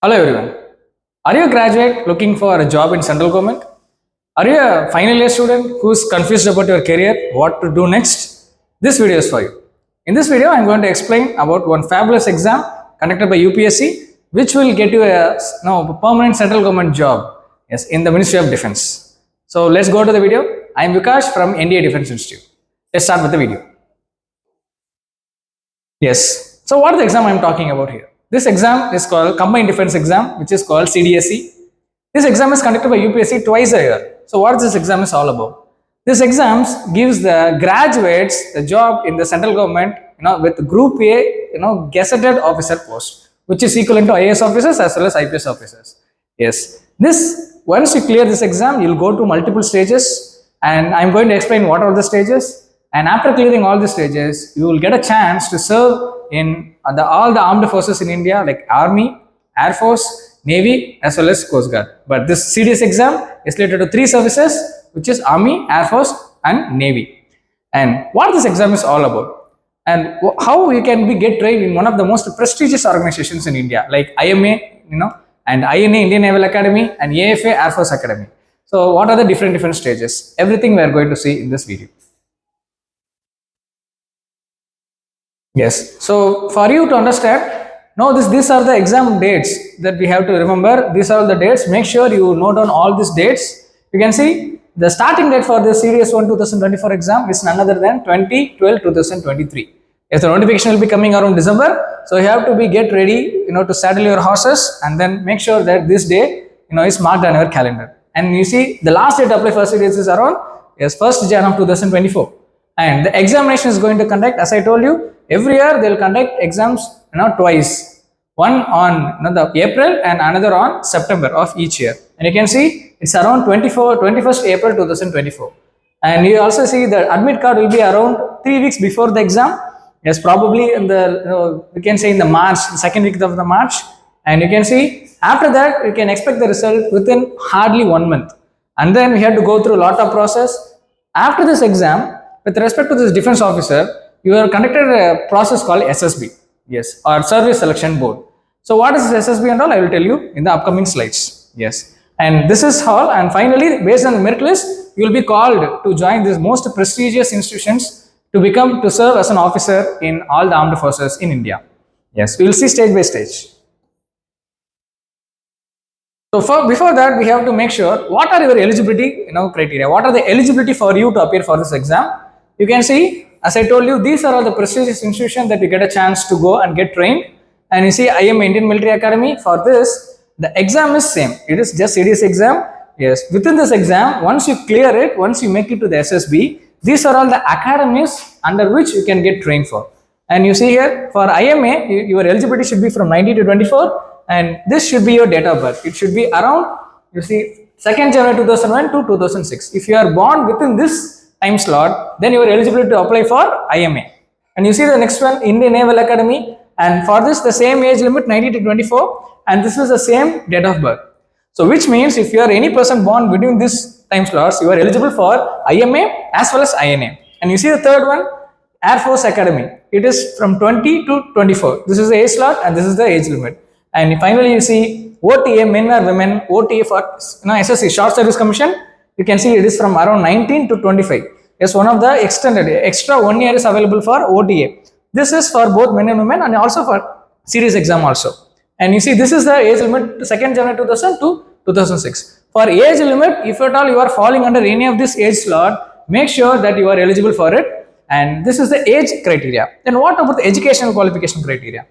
Hello everyone. Are you a graduate looking for a job in central government? Are you a final year student who's confused about your career, what to do next? This video is for you. In this video, I'm going to explain about one fabulous exam conducted by UPSC, which will get you a permanent central government job, yes, in the Ministry of Defense. So let's go to the video. I'm Vikash from NDA Defense Institute. Let's start with the video. Yes. So what is the exam I'm talking about here? This exam is called Combined Defense Exam, which is called CDSE. This exam is conducted by UPSC twice a year. So what this exam is all about? This exam gives the graduates the job in the central government, with Group A, gazetted officer post, which is equivalent to IAS officers as well as IPS officers. Yes. This once you clear this exam, you'll go to multiple stages, and I'm going to explain what are the stages. And after clearing all the stages, you will get a chance to serve in all the armed forces in India, like Army, Air Force, Navy, as well as Coast Guard. But this CDS exam is related to three services, which is Army, Air Force, and Navy. And what this exam is all about, and how you can get trained in one of the most prestigious organizations in India, like IMA, and INA, Indian Naval Academy, and AFA, Air Force Academy. So, what are the different stages? Everything we are going to see in this video. Yes. So for you to understand, these are the exam dates that we have to remember. These are the dates. Make sure you note down all these dates. You can see the starting date for the Series 1 2024 exam is none other than 20/12/2023. Yes, the notification will be coming around December. So you have to get ready, to saddle your horses and then make sure that this day, is marked on your calendar. And you see the last date to apply for Series is around 1st Jan of 2024. And the examination is going to conduct, as I told you, every year they will conduct exams twice. One on the April and another on September of each year. And you can see it's around 21st April 2024. And you also see the admit card will be around 3 weeks before the exam. Yes, probably in the, we can say in the March, the second week of the March. And you can see after that, you can expect the result within hardly 1 month. And then we have to go through a lot of process. After this exam, with respect to this defense officer, you are conducted a process called SSB, yes, or Service Selection Board. So what is this SSB and all? I will tell you in the upcoming slides. Yes, and this is all. And finally, based on the merit list, you will be called to join these most prestigious institutions to serve as an officer in all the armed forces in India. Yes, we will see stage by stage. So before that, we have to make sure what are your eligibility criteria. What are the eligibility for you to appear for this exam? You can see, as I told you, these are all the prestigious institutions that you get a chance to go and get trained. And you see, I am Indian Military Academy. For this, the exam is same. It is just serious exam. Yes, within this exam, once you clear it, once you make it to the SSB, these are all the academies under which you can get trained for. And you see here, for IMA, your eligibility should be from 90 to 24, and this should be your date of birth. It should be around, you see, 2nd January 2001 to 2006. If you are born within this time slot, then you are eligible to apply for IMA. And you see the next one, Indian Naval Academy, and for this the same age limit 90 to 24, and this is the same date of birth. So which means if you are any person born between these time slots, you are eligible for IMA as well as INA. And you see the third one, Air Force Academy. It is from 20 to 24. This is the age slot and this is the age limit. And finally you see OTA, men or women, OTA for SSC, Short Service Commission. You can see it is from around 19 to 25. Yes, one of the extra 1 year is available for OTA. This is for both men and women and also for series exam also. And you see this is the age limit 2nd January 2000 to 2006. For age limit, if at all you are falling under any of this age slot, make sure that you are eligible for it. And this is the age criteria. Then what about the educational qualification criteria?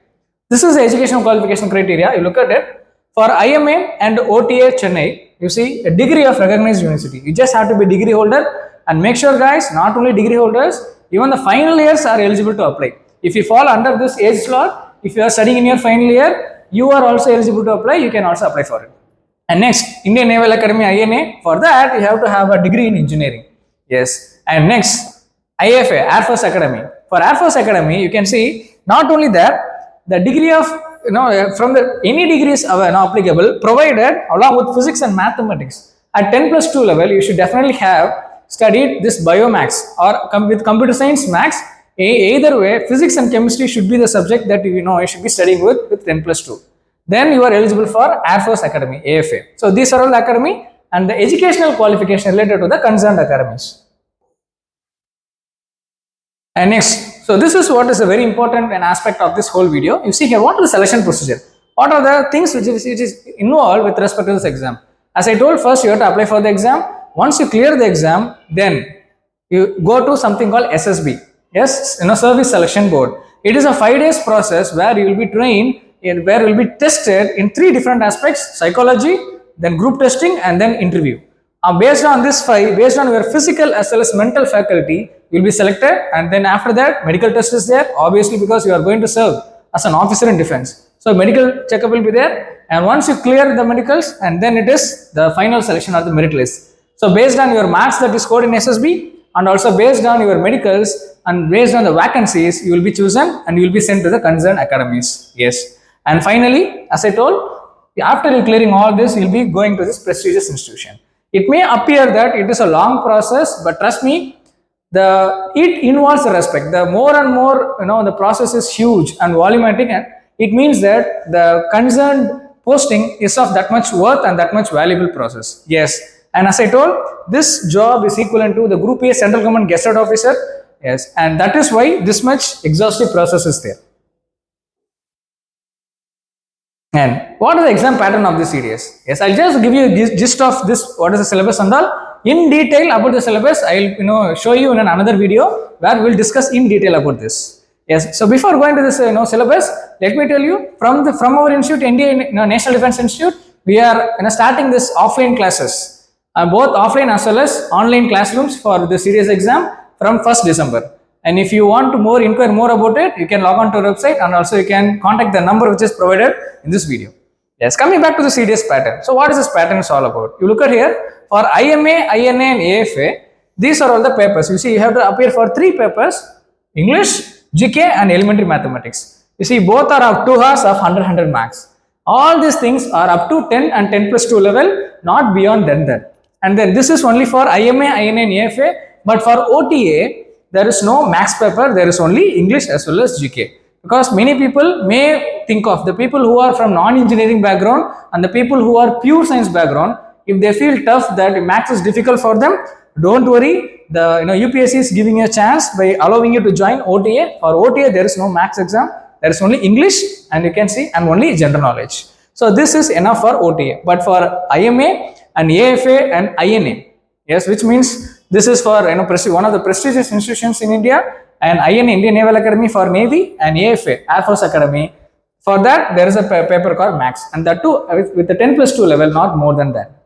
This is the educational qualification criteria. You look at it. For IMA and OTA Chennai, you see a degree of recognized university. You just have to be degree holder, and make sure guys, not only degree holders, even the final years are eligible to apply. If you fall under this age slot, if you are studying in your final year, you are also eligible to apply. You can also apply for it. And next, Indian Naval Academy INA. For that, you have to have a degree in engineering. Yes. And next, IFA, Air Force Academy. For Air Force Academy, you can see not only that, the degree of from the any degrees are applicable, provided along with physics and mathematics. At 10+2 level, you should definitely have studied this biomax or with computer science max. Either way, physics and chemistry should be the subject that you should be studying with 10+2. then you are eligible for Air Force Academy, AFA. So these are all academy and the educational qualification related to the concerned academies. And next, so this is what is a very important an aspect of this whole video. You see here, what is the selection procedure? What are the things which is involved with respect to this exam? As I told, first you have to apply for the exam. Once you clear the exam, then you go to something called SSB. Yes, Service Selection Board. It is a 5 days process where you will be trained, where you will be tested in 3 different aspects: psychology, then group testing, and then interview. Based on this 5, based on your physical as well as mental faculty, you will be selected, and then after that medical test is there, obviously, because you are going to serve as an officer in defense. So medical checkup will be there, and once you clear the medicals, and then it is the final selection of the merit list. So based on your marks that is scored in SSB, and also based on your medicals and based on the vacancies, you will be chosen and you will be sent to the concerned academies. Yes. And finally, as I told, after you clearing all this, you will be going to this prestigious institution. It may appear that it is a long process, but trust me, it involves the respect. The more and more, the process is huge and volumetric, and it means that the concerned posting is of that much worth and that much valuable process. Yes. And as I told, this job is equivalent to the Group A Central Government Gazetted Officer. Yes. And that is why this much exhaustive process is there. And what is the exam pattern of this series? Yes, I'll just give you a gist of this, what is the syllabus and all. In detail about the syllabus, I'll show you in another video where we'll discuss in detail about this. Yes, so before going to this syllabus, let me tell you from our institute, NDA National Defense Institute, we are starting this offline classes, both offline as well as online classrooms for the series exam from 1st December. And if you want to inquire more about it, you can log on to our website, and also you can contact the number which is provided in this video. Yes, coming back to the CDS pattern. So what is this pattern is all about? You look at here, for IMA, INA and AFA, these are all the papers. You see, you have to appear for 3 papers: English, GK and elementary mathematics. You see, both are of 2 hours of 100 marks. All these things are up to 10 and 10 plus 2 level, not beyond that. And then this is only for IMA, INA and AFA, but for OTA, there is no maths paper, there is only English as well as GK. Because many people may think of the people who are from non-engineering background and the people who are pure science background, if they feel tough that maths is difficult for them, don't worry, the UPSC is giving you a chance by allowing you to join OTA. For OTA, there is no maths exam, there is only English, and you can see, and only general knowledge. So this is enough for OTA. But for IMA and AFA and INA, yes, which means this is for one of the prestigious institutions in India, and INA, Indian Naval Academy for Navy, and AFA, Air Force Academy. For that, there is a paper called Max, and that too with the 10 plus 2 level, not more than that.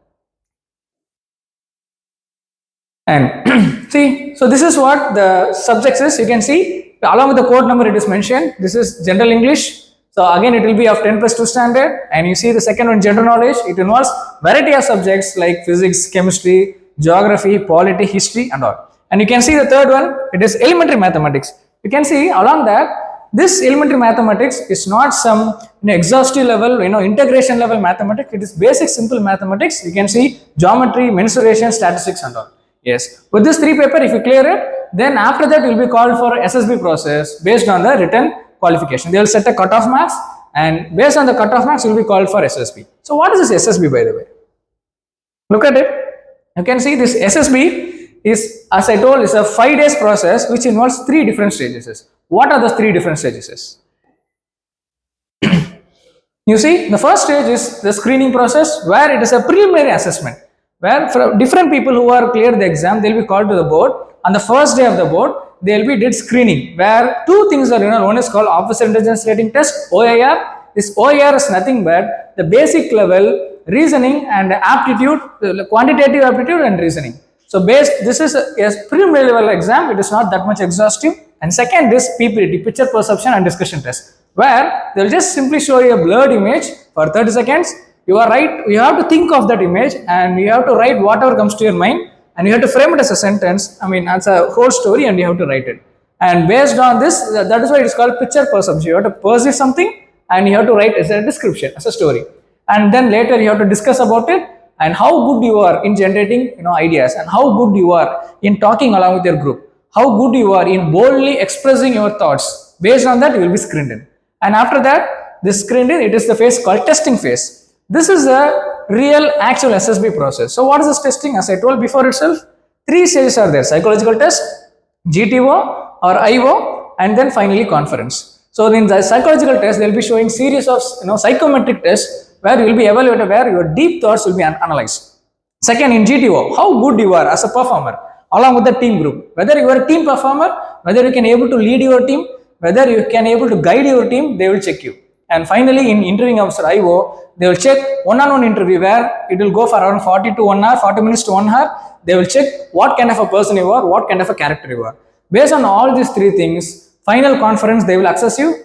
And see, so this is what the subjects is. You can see along with the code number it is mentioned. This is general English. So again, it will be of 10 plus 2 standard, and you see the second one, general knowledge. It involves variety of subjects like physics, chemistry, geography, polity, history and all. And you can see the third one, it is elementary mathematics. You can see along that, this elementary mathematics is not some exhaustive level, integration level mathematics. It is basic simple mathematics. You can see geometry, mensuration, statistics and all. Yes, with this 3 paper, if you clear it, then after that you will be called for SSB process based on the written qualification. They will set a cutoff marks, and based on the cutoff marks, you will be called for SSB. So what is this SSB, by the way? Look at it. You can see this SSB is, as I told, is a 5 days process which involves 3 different stages. What are the 3 different stages? You see, the first stage is the screening process, where it is a preliminary assessment, where for different people who are cleared the exam, they will be called to the board. On the first day of the board, they will be did screening, where 2 things are one is called Officer Intelligence Rating Test, OIR. This OIR is nothing but the basic level reasoning and aptitude, quantitative aptitude and reasoning. So this is a preliminary level exam, it is not that much exhaustive. And second is PPT, picture perception and discussion test, where they will just simply show you a blurred image for 30 seconds. You have to think of that image, and you have to write whatever comes to your mind, and you have to frame it as a sentence, as a whole story, and you have to write it. And based on this, that is why it is called picture perception. You have to perceive something and you have to write as a description, as a story. And then later you have to discuss about it and how good you are in generating ideas, and how good you are in talking along with your group, how good you are in boldly expressing your thoughts. Based on that, you will be screened in. And after that, this screen, it is the phase called testing phase. This is a real actual SSB process. So what is this testing? As I told before itself, 3 stages are there: psychological test, GTO or IO, and then finally conference. So in the psychological test, they will be showing series of psychometric tests where you will be evaluated, where your deep thoughts will be analyzed. Second, in GTO, how good you are as a performer along with the team group. Whether you are a team performer, whether you can able to lead your team, whether you can able to guide your team, they will check you. And finally, in interviewing officer IO, they will check one-on-one interview where it will go for around 40 to 1 hour, 40 minutes to 1 hour. They will check what kind of a person you are, what kind of a character you are. Based on all these 3 things, final conference, they will assess you.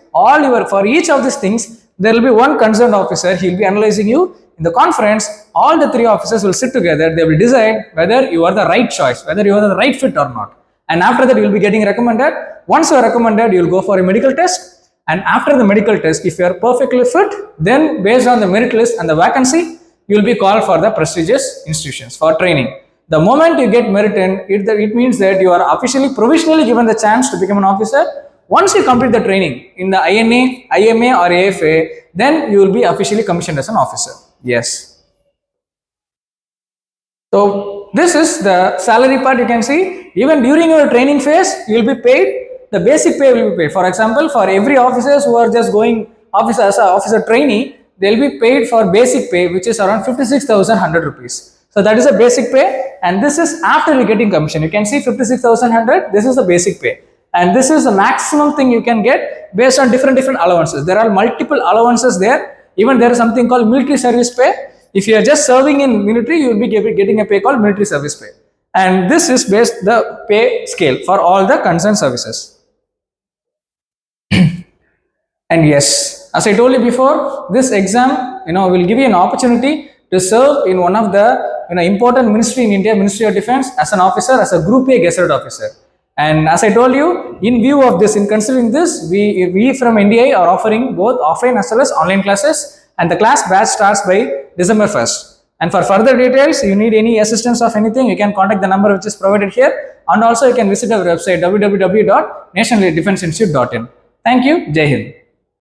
For each of these things, there will be one concerned officer. He will be analyzing you. In the conference, all the 3 officers will sit together. They will decide whether you are the right choice, whether you are the right fit or not. And after that, you will be getting recommended. Once you are recommended, you will go for a medical test. And after the medical test, if you are perfectly fit, then based on the merit list and the vacancy, you will be called for the prestigious institutions for training. The moment you get merit in, it means that you are officially, provisionally given the chance to become an officer. Once you complete the training in the INA, IMA or AFA, then you will be officially commissioned as an officer. Yes. So this is the salary part. You can see even during your training phase, you will be paid. The basic pay will be paid. For example, for every officers who are just going officer as an officer trainee, they will be paid for basic pay, which is around 56,100 rupees. So that is a basic pay, and this is after you getting commission. You can see 56,100. This is the basic pay, and this is the maximum thing you can get based on different allowances. There are multiple allowances there. Even there is something called military service pay. If you are just serving in military, you will be getting a pay called military service pay, and this is based the pay scale for all the concerned services. And yes, as I told you before, this exam will give you an opportunity to serve in one of the important ministry in India, Ministry of Defence, as an officer, as a Group A gazetted officer. And as I told you, in view of this, in considering this, we from NDI are offering both offline as well as online classes, and the class batch starts by December 1st. And for further details, you need any assistance of anything, you can contact the number which is provided here, and also you can visit our website www.nationaldefenceinstitute.in. Thank you. Jai Hind.